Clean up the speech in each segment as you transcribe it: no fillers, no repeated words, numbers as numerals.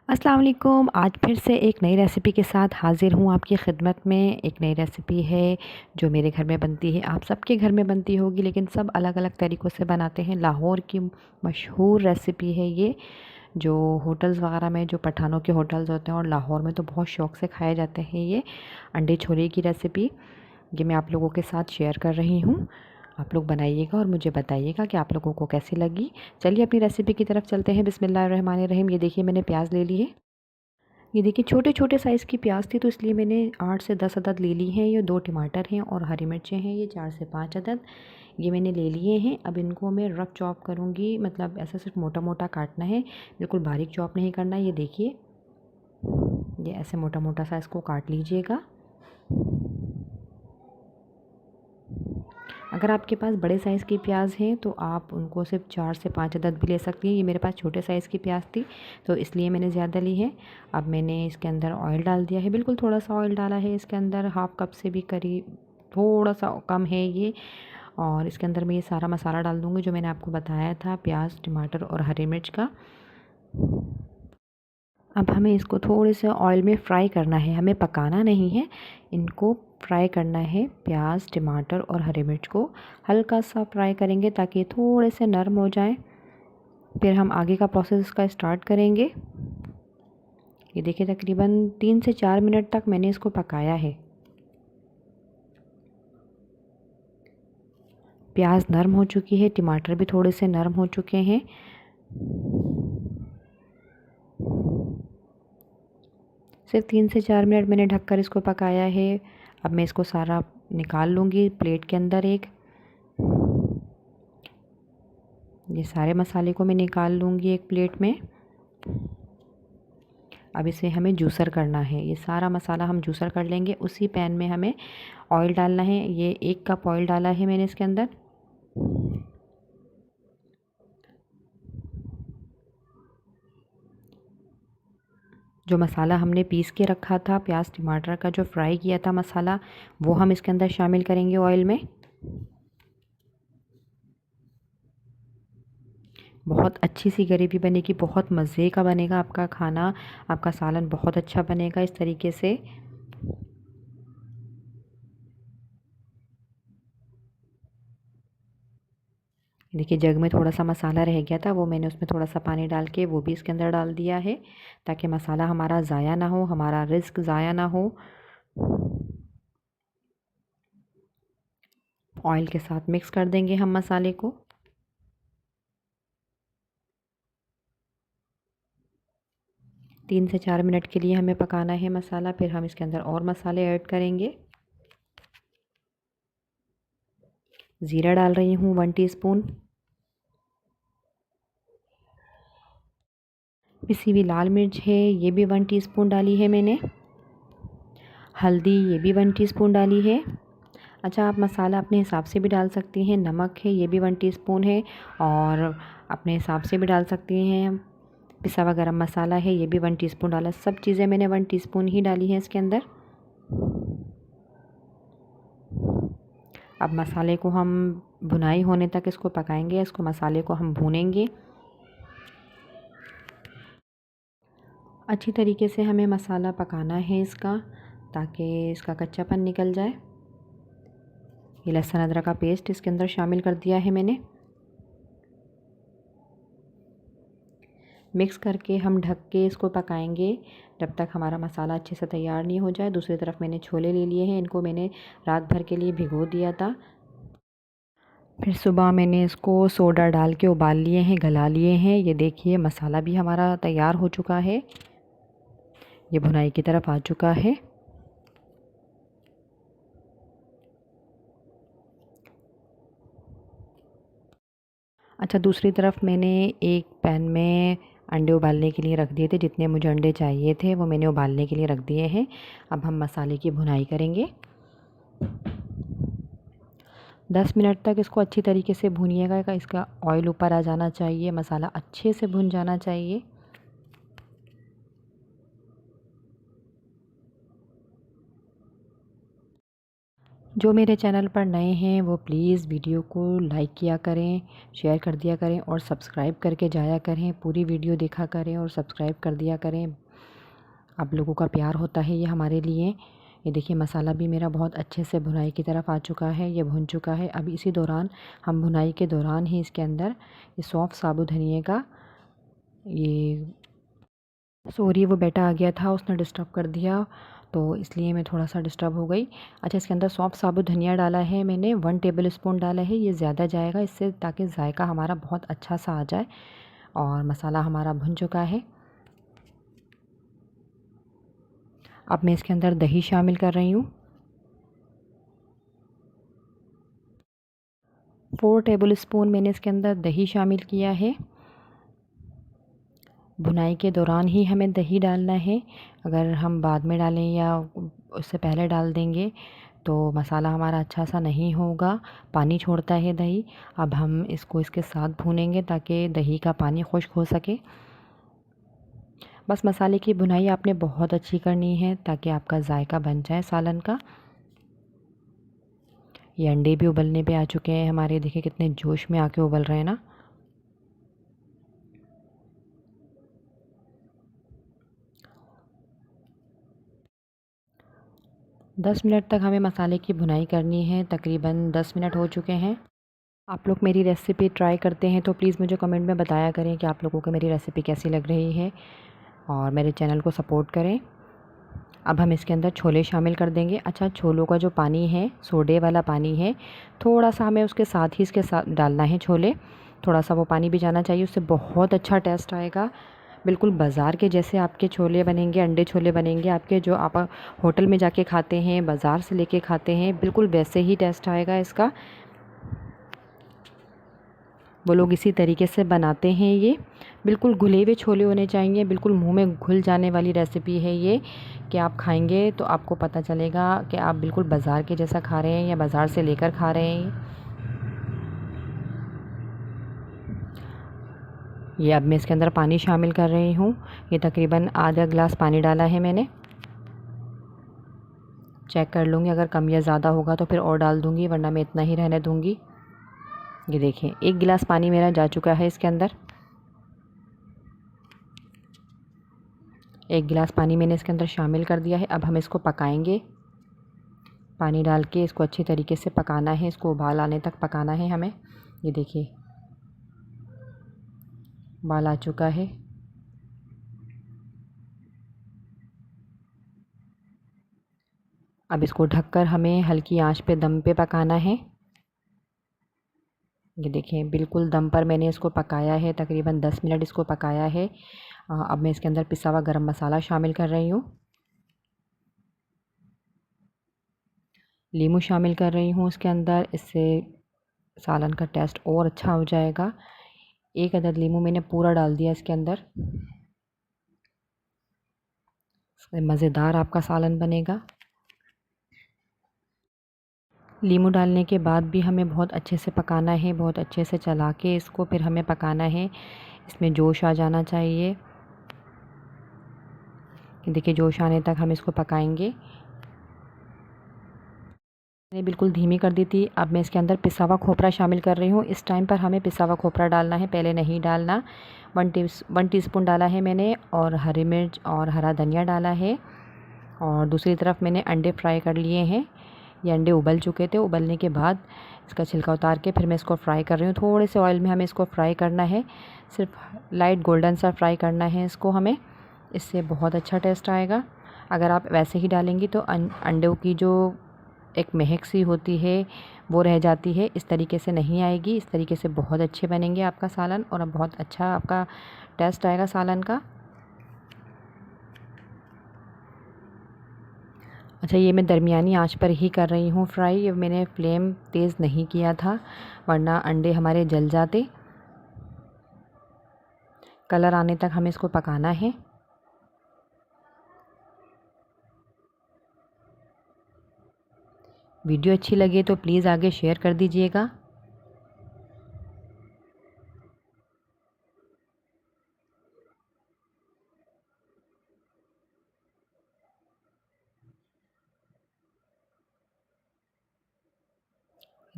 अस्सलाम वालेकुम। आज फिर से एक नई रेसिपी के साथ हाज़िर हूँ आपकी ख़िदमत में। एक नई रेसिपी है जो मेरे घर में बनती है, आप सबके घर में बनती होगी, लेकिन सब अलग-अलग तरीक़ों से बनाते हैं। लाहौर की मशहूर रेसिपी है ये, जो होटल्स वग़ैरह में, जो पठानों के होटल्स होते हैं और लाहौर में तो बहुत शौक़ से खाए जाते हैं ये अंडे छोले की रेसिपी। ये मैं आप लोगों के साथ शेयर कर रही हूँ। आप लोग बनाइएगा और मुझे बताइएगा कि आप लोगों को कैसी लगी। चलिए अपनी रेसिपी की तरफ चलते हैं। बिस्मिल्लाहिर्रहमानिर्रहीम। ये देखिए मैंने प्याज ले ली है। ये देखिए छोटे-छोटे साइज़ की प्याज थी, तो इसलिए मैंने 8 से 10 अदद ले ली हैं। ये 2 टमाटर हैं और हरी मिर्चें हैं, ये 4 से 5 अदद ये मैंने ले लिए हैं। अब इनको मैं रफ़ चॉप करूँगी, मतलब ऐसा सिर्फ मोटा-मोटा काटना है, बिल्कुल बारीक चॉप नहीं करना। ये देखिए, ये ऐसे मोटा-मोटा सा इसको काट लीजिएगा। अगर आपके पास बड़े साइज़ की प्याज हैं तो आप उनको सिर्फ 4 से 5 अदद भी ले सकती हैं। ये मेरे पास छोटे साइज़ की प्याज थी, तो इसलिए मैंने ज़्यादा ली है। अब मैंने इसके अंदर ऑयल डाल दिया है, बिल्कुल थोड़ा सा ऑयल डाला है इसके अंदर, हाफ़ कप से भी करीब थोड़ा सा कम है ये। और इसके अंदर मैं ये सारा मसाला डाल दूँगी जो मैंने आपको बताया था, प्याज, टमाटर और हरी मिर्च का। अब हमें इसको थोड़े से ऑयल में फ्राई करना है, हमें पकाना नहीं है, इनको फ्राई करना है। प्याज, टमाटर और हरी मिर्च को हल्का सा फ्राई करेंगे ताकि थोड़े से नरम हो जाएं। फिर हम आगे का प्रोसेस इसका स्टार्ट करेंगे। ये देखिए तकरीबन 3 से 4 मिनट तक मैंने इसको पकाया है। प्याज नरम हो चुकी है, टमाटर भी थोड़े से नरम हो चुके हैं। सिर्फ 3 से 4 मिनट मैंने ढककर इसको पकाया है। अब मैं इसको सारा निकाल लूँगी प्लेट के अंदर एक। ये सारे मसाले को मैं निकाल लूँगी एक प्लेट में। अब इसे हमें जूसर करना है, ये सारा मसाला हम जूसर कर लेंगे। उसी पैन में हमें ऑयल डालना है, ये 1 कप ऑयल डाला है मैंने इसके अंदर। जो मसाला हमने पीस के रखा था, प्याज टमाटर का जो फ्राई किया था मसाला, वो हम इसके अंदर शामिल करेंगे ऑयल में। बहुत अच्छी सी ग्रेवी बनेगी, बहुत मज़े का बनेगा आपका खाना, आपका सालन बहुत अच्छा बनेगा इस तरीके से। देखिए जग में थोड़ा सा मसाला रह गया था, वो मैंने उसमें थोड़ा सा पानी डाल के वो भी इसके अंदर डाल दिया है, ताकि मसाला हमारा ज़ाया ना हो, हमारा रिस्क ज़ाया ना हो। ऑयल के साथ मिक्स कर देंगे हम मसाले को। तीन से 4 मिनट के लिए हमें पकाना है मसाला, फिर हम इसके अंदर और मसाले ऐड करेंगे। ज़ीरा डाल रही हूँ 1 टीस्पून। पिसी हुई लाल मिर्च है, ये भी 1 टीस्पून डाली है मैंने। हल्दी ये भी 1 टीस्पून डाली है। अच्छा, आप मसाला अपने हिसाब से भी डाल सकती हैं। नमक है, ये भी 1 टीस्पून है और अपने हिसाब से भी डाल सकती हैं। पिसा हुआ गरम मसाला है, ये भी 1 टीस्पून डाला। सब चीज़ें मैंने 1 टीस्पून ही डाली हैं इसके अंदर। अब मसाले को हम भुनाई होने तक इसको पकाएंगे, इसको मसाले को हम भूनेंगे। अच्छी तरीके से हमें मसाला पकाना है इसका, ताकि इसका कच्चापन निकल जाए। ये लहसुन अदरक का पेस्ट इसके अंदर शामिल कर दिया है मैंने। मिक्स करके हम ढक के इसको पकाएंगे जब तक हमारा मसाला अच्छे से तैयार नहीं हो जाए। दूसरी तरफ मैंने छोले ले लिए हैं, इनको मैंने रात भर के लिए भिगो दिया था। फिर सुबह मैंने इसको सोडा डाल के उबाल लिए हैं, गला लिए हैं। ये देखिए मसाला भी हमारा तैयार हो चुका है, ये भुनाई की तरफ आ चुका है। अच्छा, दूसरी तरफ मैंने एक पैन में अंडे उबालने के लिए रख दिए थे। जितने मुझे अंडे चाहिए थे वो मैंने उबालने के लिए रख दिए हैं। अब हम मसाले की भुनाई करेंगे। 10 मिनट तक इसको अच्छी तरीके से भूनिएगा। इसका ऑयल ऊपर आ जाना चाहिए, मसाला अच्छे से भुन जाना चाहिए। जो मेरे चैनल पर नए हैं वो प्लीज़ वीडियो को लाइक किया करें, शेयर कर दिया करें और सब्सक्राइब करके जाया करें। पूरी वीडियो देखा करें और सब्सक्राइब कर दिया करें। आप लोगों का प्यार होता है ये हमारे लिए। ये देखिए मसाला भी मेरा बहुत अच्छे से भुनाई की तरफ आ चुका है, ये भुन चुका है। अब इसी दौरान हम भुनाई के दौरान ही इसके अंदर ये सौंफ साबुत धनिए का ये सॉरी वो बेटा आ गया था, उसने डिस्टर्ब कर दिया तो इसलिए मैं थोड़ा सा डिस्टर्ब हो गई। अच्छा, इसके अंदर सौंफ साबुत धनिया डाला है मैंने, 1 टेबल स्पून डाला है। ये ज़्यादा जाएगा इससे, ताकि जायका हमारा बहुत अच्छा सा आ जाए। और मसाला हमारा भुन चुका है। अब मैं इसके अंदर दही शामिल कर रही हूँ। 4 टेबल स्पून मैंने इसके अंदर दही शामिल किया है। भुनाई के दौरान ही हमें दही डालना है। अगर हम बाद में डालें या उससे पहले डाल देंगे तो मसाला हमारा अच्छा सा नहीं होगा, पानी छोड़ता है दही। अब हम इसको इसके साथ भूनेंगे ताकि दही का पानी खुश्क हो सके। बस मसाले की भुनाई आपने बहुत अच्छी करनी है ताकि आपका जायका बन जाए सालन का। ये अंडे भी उबलने पे आ चुके हैं हमारे, देखिए कितने जोश में आके उबल रहे हैं ना। दस मिनट तक हमें मसाले की भुनाई करनी है। तकरीबन 10 मिनट हो चुके हैं। आप लोग मेरी रेसिपी ट्राई करते हैं तो प्लीज़ मुझे कमेंट में बताया करें कि आप लोगों को मेरी रेसिपी कैसी लग रही है और मेरे चैनल को सपोर्ट करें। अब हम इसके अंदर छोले शामिल कर देंगे। अच्छा, छोलों का जो पानी है, सोडे वाला पानी है, थोड़ा सा हमें उसके साथ ही इसके साथ डालना है छोले। थोड़ा सा वो पानी भी जाना चाहिए, उससे बहुत अच्छा टेस्ट आएगा। बिल्कुल बाज़ार के जैसे आपके छोले बनेंगे, अंडे छोले बनेंगे आपके, जो आप होटल में जाके खाते हैं, बाज़ार से लेके खाते हैं, बिल्कुल वैसे ही टेस्ट आएगा इसका। वो लोग इसी तरीके से बनाते हैं। ये बिल्कुल घुले हुए छोले होने चाहिए, बिल्कुल मुंह में घुल जाने वाली रेसिपी है ये, कि आप खाएंगे तो आपको पता चलेगा कि आप बिल्कुल बाज़ार के जैसा खा रहे हैं या बाज़ार से लेकर खा रहे हैं। ये अब मैं इसके अंदर पानी शामिल कर रही हूँ। ये तकरीबन आधा गिलास पानी डाला है मैंने। चेक कर लूँगी, अगर कम या ज़्यादा होगा तो फिर और डाल दूँगी, वरना मैं इतना ही रहने दूँगी। ये देखिए 1 गिलास पानी मेरा जा चुका है इसके अंदर। 1 गिलास पानी मैंने इसके अंदर शामिल कर दिया है। अब हम इसको पकाएंगे। पानी डाल के इसको अच्छी तरीके से पकाना है, इसको उबाल आने तक पकाना है हमें। ये देखिए उबाल आ चुका है। अब इसको ढककर हमें हल्की आंच पे दम पे पकाना है। ये देखें बिल्कुल दम पर मैंने इसको पकाया है, तकरीबन 10 मिनट इसको पकाया है। अब मैं इसके अंदर पिसा हुआ गरम मसाला शामिल कर रही हूँ। नींबू शामिल कर रही हूँ उसके अंदर, इससे सालन का टेस्ट और अच्छा हो जाएगा। 1 अदद नींबू मैंने पूरा डाल दिया इसके अंदर। मज़ेदार आपका सालन बनेगा। नींबू डालने के बाद भी हमें बहुत अच्छे से पकाना है, बहुत अच्छे से चला के इसको फिर हमें पकाना है। इसमें जोश आ जाना चाहिए। देखिए जोश आने तक हम इसको पकाएंगे। मैंने बिल्कुल धीमी कर दी थी। अब मैं इसके अंदर पिसा हुआ खोपरा शामिल कर रही हूँ। इस टाइम पर हमें पिसा हुआ खोपरा डालना है, पहले नहीं डालना। 1 टीस्पून डाला है मैंने, और हरी मिर्च और हरा धनिया डाला है। और दूसरी तरफ मैंने अंडे फ्राई कर लिए हैं। ये अंडे उबल चुके थे। उबलने के बाद इसका छिलका उतार के फिर मैं इसको फ्राई कर रही हूँ। थोड़े से ऑयल में हमें इसको फ्राई करना है, सिर्फ लाइट गोल्डन सा फ्राई करना है इसको हमें। इससे बहुत अच्छा टेस्ट आएगा। अगर आप वैसे ही डालेंगी तो अंडों की जो एक महक सी होती है वो रह जाती है, इस तरीके से नहीं आएगी। इस तरीके से बहुत अच्छे बनेंगे आपका सालन, और अब बहुत अच्छा आपका टेस्ट आएगा सालन का। अच्छा, ये मैं दरमियानी आंच पर ही कर रही हूँ फ्राई। ये मैंने फ्लेम तेज़ नहीं किया था, वरना अंडे हमारे जल जाते। कलर आने तक हमें इसको पकाना है। वीडियो अच्छी लगे तो प्लीज़ आगे शेयर कर दीजिएगा।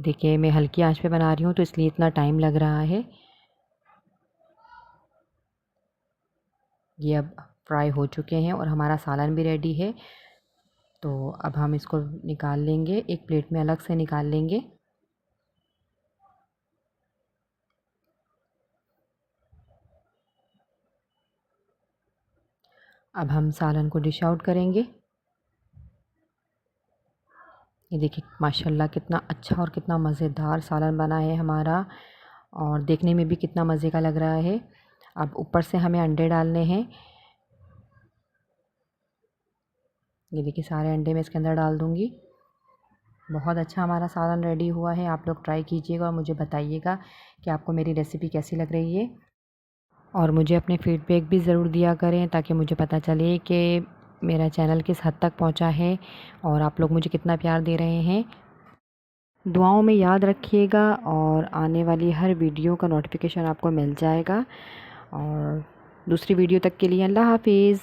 देखिए मैं हल्की आंच पे बना रही हूँ तो इसलिए इतना टाइम लग रहा है। ये अब फ्राई हो चुके हैं और हमारा सालन भी रेडी है। तो अब हम इसको निकाल लेंगे, एक प्लेट में अलग से निकाल लेंगे। अब हम सालन को डिश आउट करेंगे। ये देखिए माशाल्लाह कितना अच्छा और कितना मज़ेदार सालन बना है हमारा, और देखने में भी कितना मज़े का लग रहा है। अब ऊपर से हमें अंडे डालने हैं। ये देखिए सारे अंडे मैं इसके अंदर डाल दूँगी। बहुत अच्छा हमारा सालन रेडी हुआ है। आप लोग ट्राई कीजिएगा और मुझे बताइएगा कि आपको मेरी रेसिपी कैसी लग रही है, और मुझे अपने फ़ीडबैक भी ज़रूर दिया करें ताकि मुझे पता चले कि मेरा चैनल किस हद तक पहुंचा है और आप लोग मुझे कितना प्यार दे रहे हैं। दुआओं में याद रखिएगा और आने वाली हर वीडियो का नोटिफिकेशन आपको मिल जाएगा। और दूसरी वीडियो तक के लिए अल्लाह हाफ़िज़।